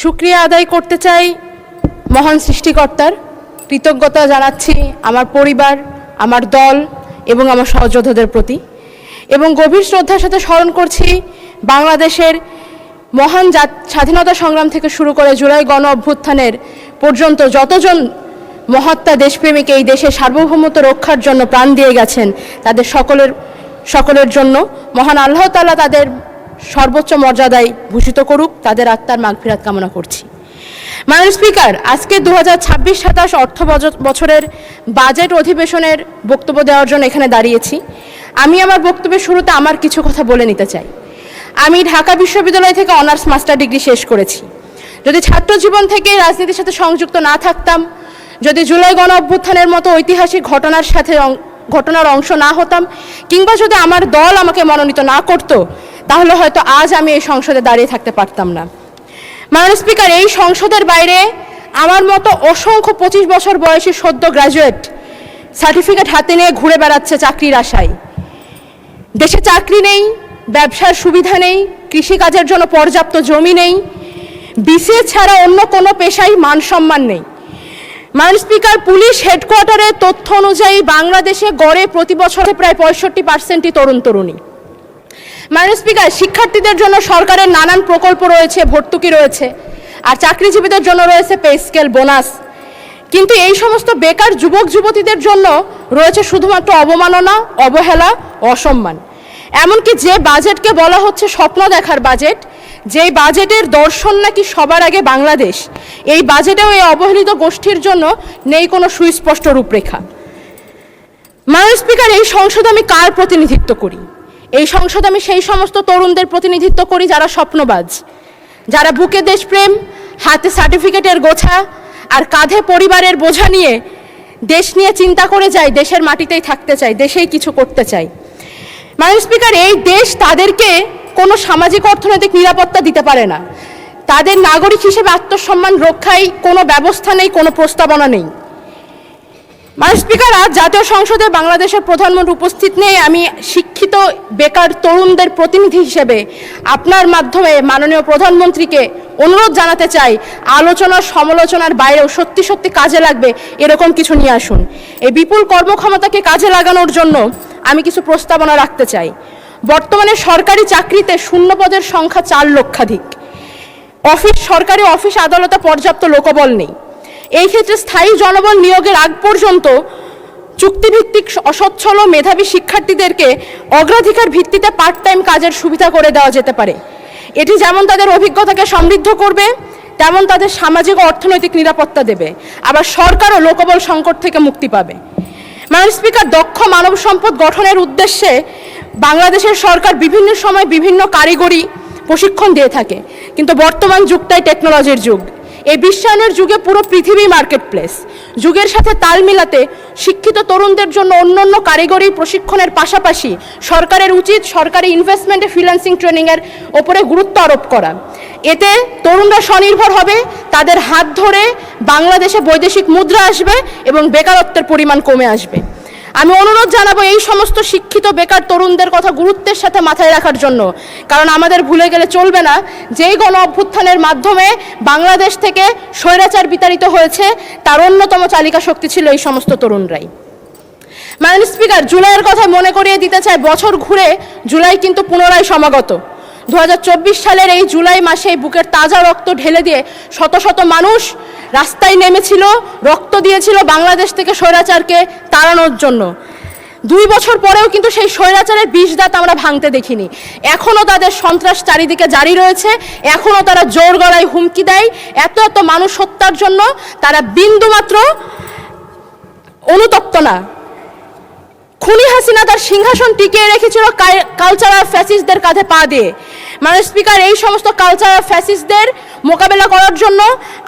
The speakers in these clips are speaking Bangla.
শুকরিয়া আদায় করতে চাই মহান সৃষ্টিকর্তার। কৃতজ্ঞতা জানাচ্ছি আমার পরিবার, আমার দল এবং আমার সহযোদ্ধাদের প্রতি, এবং গভীর শ্রদ্ধার সাথে স্মরণ করছি বাংলাদেশের মহান স্বাধীনতা সংগ্রাম থেকে শুরু করে জুলাই গণ অভ্যুত্থানের পর্যন্ত যতজন মহাত্মা দেশপ্রেমিক এই দেশের সার্বভৌমত্ব রক্ষার জন্য প্রাণ দিয়ে গেছেন, তাদের সকলের জন্য মহান আল্লাহ তাআলা তাদের সর্বোচ্চ মর্যাদায় ভূষিত করুক, তাদের আত্মার মাগফিরাত কামনা করছি। মাননীয় স্পিকার, আজকে 2026-27 অর্থ বছরের বাজেট অধিবেশনের বক্তব্য দেওয়ার জন্য এখানে দাঁড়িয়েছি। আমি আমার বক্তব্যের শুরুতে আমার কিছু কথা বলে নিতে চাই। আমি ঢাকা বিশ্ববিদ্যালয় থেকে অনার্স মাস্টার ডিগ্রি শেষ করেছি। যদি ছাত্র জীবন থেকে রাজনীতির সাথে সংযুক্ত না থাকতাম, যদি জুলাই গণ অভ্যুত্থানের মতো ঐতিহাসিক ঘটনার অংশ না হতাম, কিংবা যদি আমার দল আমাকে মনোনীত না করত, তাহলে হয়তো আজ আমি এই সংসদে দাঁড়িয়ে থাকতে পারতাম না। মাননীয় স্পিকার, এই সংসদের বাইরে আমার মতো অসংখ্য 25 বছর বয়সী সদ্য গ্র্যাজুয়েট সার্টিফিকেট হাতে নিয়ে ঘুরে বেড়াচ্ছে চাকরির আশায়। দেশে চাকরি নেই, ব্যবসার সুবিধা নেই, কৃষিকাজের জন্য পর্যাপ্ত জমি নেই, বিসিএ ছাড়া অন্য কোনো পেশায় মান সম্মান নেই। মাননীয় স্পিকার, পুলিশ হেডকোয়ার্টারের তথ্য অনুযায়ী বাংলাদেশে গড়ে প্রতি বছরে প্রায় 65% তরুণ তরুণী। মাননীয় স্পিকার, শিক্ষার্থীদের জন্য সরকারের নানান প্রকল্প রয়েছে, ভর্তুকি রয়েছে, আর চাকরিজীবীদের জন্য রয়েছে পে স্কেল, বোনাস। কিন্তু এই সমস্ত বেকার যুবক যুবতীদের জন্য রয়েছে শুধুমাত্র অবমাননা, অবহেলা, অসম্মান। এমনকি যে বাজেটকে বলা হচ্ছে স্বপ্ন দেখার বাজেট, যেই বাজেটের দর্শন নাকি সবার আগে বাংলাদেশ, এই বাজেটেও এই অবহেলিত গোষ্ঠীর জন্য নেই কোনো সুস্পষ্ট রূপরেখা। মাননীয় স্পিকার, এই সংসদে আমি কার প্রতিনিধিত্ব করি? এই সংসদে আমি সেই সমস্ত তরুণদের প্রতিনিধিত্ব করি যারা স্বপ্নবাজ, যারা বুকে দেশপ্রেম, হাতে সার্টিফিকেটের গোছা আর কাঁধে পরিবারের বোঝা নিয়ে দেশ নিয়ে চিন্তা করে যায়, দেশের মাটিতেই থাকতে চায়, দেশেই কিছু করতে চায়। মাননীয় স্পিকার, এই দেশ তাদেরকে কোনো সামাজিক অর্থনৈতিক নিরাপত্তা দিতে পারে না। তাদের নাগরিক হিসেবে আত্মসম্মান রক্ষায় কোনো ব্যবস্থা নেই, কোনো প্রস্তাবনা নেই। মাননীয় স্পিকার, আজ জাতীয় সংসদে বাংলাদেশের প্রধানমন্ত্রী উপস্থিত নেই। আমি শিক্ষিত বেকার তরুণদের প্রতিনিধি হিসেবে আপনার মাধ্যমে মাননীয় প্রধানমন্ত্রীকে অনুরোধ জানাতে চাই, আলোচনা সমালোচনার বাইরেও সত্যি সত্যি কাজে লাগবে এরকম কিছু নিয়ে আসুন। এই বিপুল কর্মক্ষমতাকে কাজে লাগানোর জন্য আমি কিছু প্রস্তাবনা রাখতে চাই। বর্তমানে সরকারি চাকরিতে শূন্য পদের সংখ্যা 4 লক্ষাধিক। সরকারি অফিস আদালতে পর্যাপ্ত লোকবল নেই। এই ক্ষেত্রে স্থায়ী জনবল নিয়োগের আগ পর্যন্ত চুক্তিভিত্তিক অসচ্ছল মেধাবী শিক্ষার্থীদেরকে অগ্রাধিকার ভিত্তিতে পার্ট টাইম কাজের সুবিধা করে দেওয়া যেতে পারে। এটি যেমন তাদের অভিজ্ঞতাকে সমৃদ্ধ করবে, তেমন তাদের সামাজিক ও অর্থনৈতিক নিরাপত্তা দেবে, আবার সরকারও লোকবল সংকট থেকে মুক্তি পাবে। মাননীয় স্পিকার, দক্ষ মানব সম্পদ গঠনের উদ্দেশ্যে বাংলাদেশের সরকার বিভিন্ন সময় বিভিন্ন কারিগরি প্রশিক্ষণ দিয়ে থাকে, কিন্তু বর্তমান যুগটাই টেকনোলজির যুগ। এই বিশ্বায়নের যুগে পুরো পৃথিবী মার্কেট প্লেস। যুগের সাথে তাল মিলাতে শিক্ষিত তরুণদের জন্য অন্যান্য কারিগরি প্রশিক্ষণের পাশাপাশি সরকারের উচিত সরকারি ইনভেস্টমেন্টে ফ্রিল্যান্সিং ট্রেনিংয়ের ওপরে গুরুত্ব আরোপ করা। এতে তরুণরা স্বনির্ভর হবে, তাদের হাত ধরে বাংলাদেশে বৈদেশিক মুদ্রা আসবে এবং বেকারত্বের পরিমাণ কমে আসবে। আমি অনুরোধ জানাবো এই সমস্ত শিক্ষিত বেকার তরুণদের কথা গুরুত্বের সাথে মাথায় রাখার জন্য, কারণ আমাদের ভুলে গেলে চলবে না যেই গণ অভ্যুত্থানের মাধ্যমে বাংলাদেশ থেকে স্বৈরাচার বিতাড়িত হয়েছে, তার অন্যতম চালিকা শক্তি ছিল এই সমস্ত তরুণরাই। মাননীয় স্পিকার, জুলাইয়ের কথা মনে করিয়ে দিতে চাই, বছর ঘুরে জুলাই কিন্তু পুনরায় সমাগত। 2024 সালের এই জুলাই মাসে বুকের তাজা রক্ত ঢেলে দিয়ে শত শত মানুষ রাস্তায় নেমেছিল, রক্ত দিয়েছিল বাংলাদেশ থেকে স্বৈরাচারকে তাড়ানোর জন্য। 2 বছর পরেও কিন্তু সেই স্বৈরাচারের বিষদাঁত আমরা ভাঙতে দেখিনি। এখনও তাদের সন্ত্রাস চারিদিকে জারি রয়েছে, এখনও তারা জোর গলায় হুমকি দেয়। এত এত মানুষ হত্যার জন্য তারা বিন্দুমাত্র অনুতপ্ত না। খুনি হাসিনা তার সিংহাসন টিকিয়ে রেখেছিল কালচারাল ফ্যাসিস্টদের কাঁধে পা দিয়ে। মাননীয় স্পিকার, এই সমস্ত কালচারাল ফ্যাসিস্টদের মোকাবেলা করার জন্য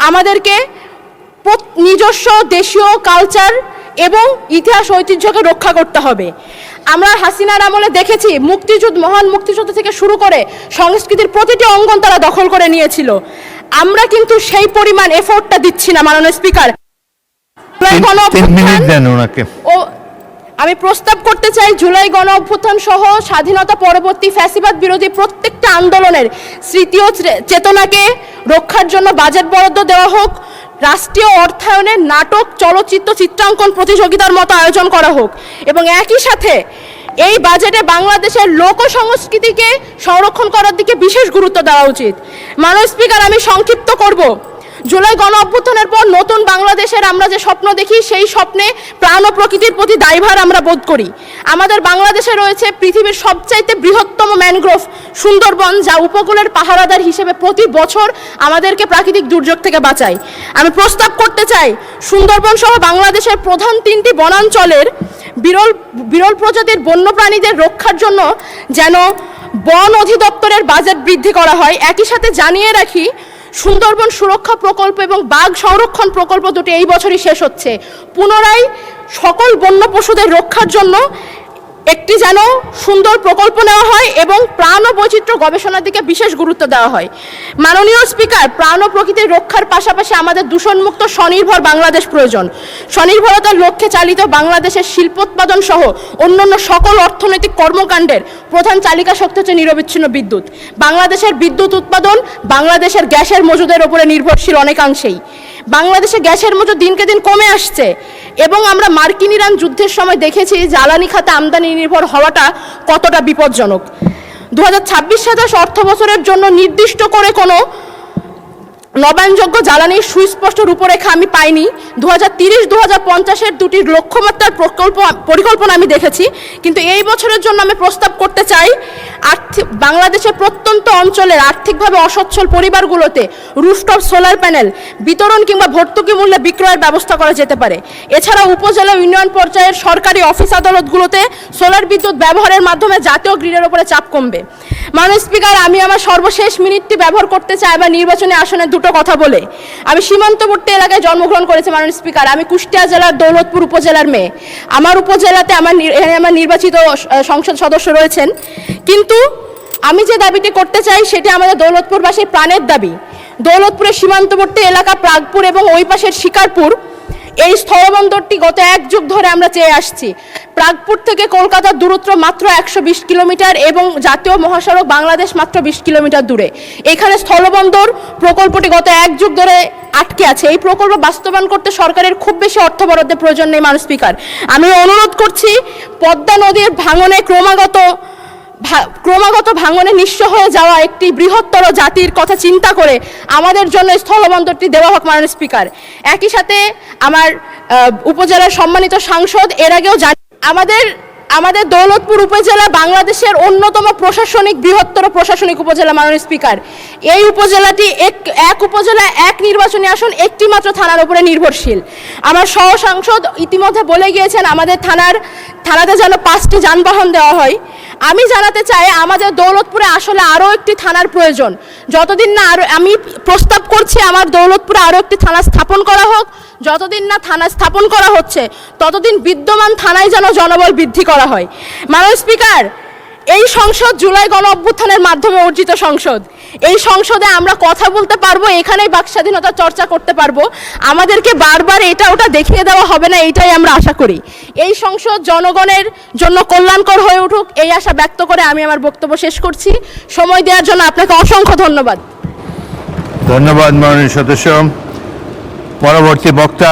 আমাদেরকে নিজস্ব দেশীয় কালচার এবং ইতিহাস ঐতিহ্যকে রক্ষা করতে হবে। আমরা হাসিনার আমলে দেখেছি মহান মুক্তিযুদ্ধ থেকে শুরু করে সংস্কৃতির প্রতিটি অঙ্গন তারা দখল করে নিয়েছিল। আমরা কিন্তু সেই পরিমাণ এফোর্টটা দিচ্ছি না। মাননীয় স্পিকার, আমি প্রস্তাব করতে চাই জুলাই গণ অভ্যুত্থান সহ স্বাধীনতা পরবর্তী ফ্যাসিবাদ বিরোধী প্রত্যেকটা আন্দোলনের স্মৃতি ও চেতনাকে রক্ষার জন্য বাজেট বরাদ্দ দেওয়া হোক, রাষ্ট্রীয় অর্থায়নের নাটক, চলচ্চিত্র, চিত্রাঙ্কন প্রতিযোগিতার মতো আয়োজন করা হোক এবং একই সাথে এই বাজেটে বাংলাদেশের লোক সংস্কৃতিকে সংরক্ষণ করার দিকে বিশেষ গুরুত্ব দেওয়া উচিত। মাননীয় স্পিকার, আমি সংক্ষিপ্ত করব। জুলাই গণ অভ্যুত্থানের পর নতুন বাংলাদেশের আমরা যে স্বপ্ন দেখি, সেই স্বপ্নে প্রাণ ও প্রকৃতির প্রতি দায়ভার আমরা বোধ করি। আমাদের বাংলাদেশে রয়েছে পৃথিবীর সবচাইতে বৃহত্তম ম্যানগ্রোভ সুন্দরবন, যা উপকূলের পাহারাদার হিসেবে প্রতি বছর আমাদেরকে প্রাকৃতিক দুর্যোগ থেকে বাঁচায়। আমি প্রস্তাব করতে চাই সুন্দরবন সহ বাংলাদেশের প্রধান 3টি বনাঞ্চলের বিরল প্রজাতির বন্যপ্রাণীদের রক্ষার জন্য যেন বন অধিদপ্তরের বাজেট বৃদ্ধি করা হয়। একই সাথে জানিয়ে রাখি, সুন্দরবন সুরক্ষা প্রকল্প এবং বাঘ সংরক্ষণ প্রকল্প দুটি এই বছরই শেষ হচ্ছে। পুনরায় সকল বন্য পশুদের রক্ষার জন্য একটি যেন সুন্দর প্রকল্প নেওয়া হয় এবং প্রাণ ও বৈচিত্র্য গবেষণার দিকে বিশেষ গুরুত্ব দেওয়া হয়। মাননীয় স্পিকার, প্রাণ ও প্রকৃতির রক্ষার পাশাপাশি আমাদের দূষণমুক্ত স্বনির্ভর বাংলাদেশ প্রয়োজন। স্বনির্ভরতার লক্ষ্যে চালিত বাংলাদেশের শিল্পোৎপাদন সহ অন্যান্য সকল অর্থনৈতিক কর্মকাণ্ডের প্রধান চালিকা শক্তি হচ্ছে নিরবিচ্ছিন্ন বিদ্যুৎ। বাংলাদেশের বিদ্যুৎ উৎপাদন বাংলাদেশের গ্যাসের মজুদের উপরে নির্ভরশীল অনেকাংশেই। বাংলাদেশে গ্যাসের মজুদ দিনকে দিন কমে আসছে এবং আমরা মার্কিন ইরান যুদ্ধের সময় দেখেছি জ্বালানি খাতে আমদানি নির্ভর হওয়াটা কতটা বিপজ্জনক। 2026-27 অর্থ বছরের জন্য নির্দিষ্ট করে কোনো নবায়নযোগ্য জ্বালানির সুস্পষ্ট রূপরেখা আমি পাইনি। 2030-2050-এর দুটি লক্ষ্যমাত্রার পরিকল্পনা আমি দেখেছি, কিন্তু এই বছরের জন্য আমি প্রস্তাব করতে চাই বাংলাদেশের প্রত্যন্ত অঞ্চলের আর্থিকভাবে অসচ্ছল পরিবারগুলোতে রুফটপ সোলার প্যানেল বিতরণ কিংবা ভর্তুকি মূল্যে বিক্রয়ের ব্যবস্থা করা যেতে পারে। এছাড়া উপজেলা ইউনিয়ন পর্যায়ের সরকারি অফিস আদালতগুলোতে সোলার বিদ্যুৎ ব্যবহারের মাধ্যমে জাতীয় গ্রিডের উপরে চাপ কমবে। মাননীয় স্পিকার, আমি আমার সর্বশেষ মিনিটটি ব্যবহার করতে চাই বা নির্বাচনী আসনের দুটো কথা বলে। আমি সীমান্তবর্তী এলাকায় জন্মগ্রহণ করেছি মাননীয় স্পিকার। আমি কুষ্টিয়া জেলার দৌলতপুর উপজেলার মেয়ে। আমার উপজেলাতে আমার নির্বাচিত সংসদ সদস্য রয়েছেন, কিন্তু আমি যে দাবিটি করতে চাই সেটি আমাদের দৌলতপুরবাসীর প্রাণের দাবি। দৌলতপুরের সীমান্তবর্তী এলাকা প্রাগপুর এবং ওই পাশের শিকারপুর, এই স্থলবন্দরটি গত 1 যুগ ধরে আমরা চেয়ে আসছি। প্রাগপুর থেকে কলকাতার দূরত্ব মাত্র 120 কিলোমিটার এবং জাতীয় মহাসড়ক বাংলাদেশ মাত্র 20 কিলোমিটার দূরে। এখানে স্থলবন্দর প্রকল্পটি গত 1 যুগ ধরে আটকে আছে। এই প্রকল্প বাস্তবায়ন করতে সরকারের খুব বেশি অর্থ বরাদ্দের প্রয়োজন নেই। মাননীয় স্পিকার, আমি অনুরোধ করছি পদ্মা নদীর ভাঙনে ক্রমাগত ভাঙনে নিঃস্ব হয়ে যাওয়া একটি বৃহত্তর জাতির কথা চিন্তা করে আমাদের জন্য স্থলবন্দরটি দেওয়া হোক মাননীয় স্পিকার। একই সাথে আমার উপজেলার সম্মানিত সাংসদ এর আগেও আমাদের দৌলতপুর উপজেলা বাংলাদেশের অন্যতম বৃহত্তর প্রশাসনিক উপজেলা মাননীয় স্পিকার। এই উপজেলাটি এক উপজেলা এক নির্বাচনী আসন একটি মাত্র থানার উপরে নির্ভরশীল। আমার সহ সাংসদ ইতিমধ্যে বলে গিয়েছেন আমাদের থানাতে যেন 5টি যানবাহন দেওয়া হয়। আমি জানাতে চাই আমাদের দৌলতপুরে আসলে আরও একটি থানার প্রয়োজন। যতদিন না আমি প্রস্তাব করছি আমার দৌলতপুরে আরও একটি থানা স্থাপন করা হোক। যতদিন না থানা স্থাপন করা হচ্ছে ততদিন বিদ্যমান থানায় যেন জনবল বৃদ্ধি করা হয়। মাননীয় স্পিকার, এই সংসদ জুলাই গণ অভ্যুত্থানের মাধ্যমে অর্জিত সংসদ। এই সংসদে আমরা কথা বলতে পারবো, এখানেই বাক স্বাধীনতার চর্চা করতে পারবো। আমাদেরকে বারবার এটা ওটা দেখিয়ে দেওয়া হবে না, এইটাই আমরা আশা করি। এই সংসদ জনগণের জন্য কল্যাণকর হয়ে উঠুক, এই আশা ব্যক্ত করে আমি আমার বক্তব্য শেষ করছি। সময় দেওয়ার জন্য আপনাকে অসংখ্য ধন্যবাদ। ধন্যবাদ মাননীয় সদস্য। পরবর্তী বক্তা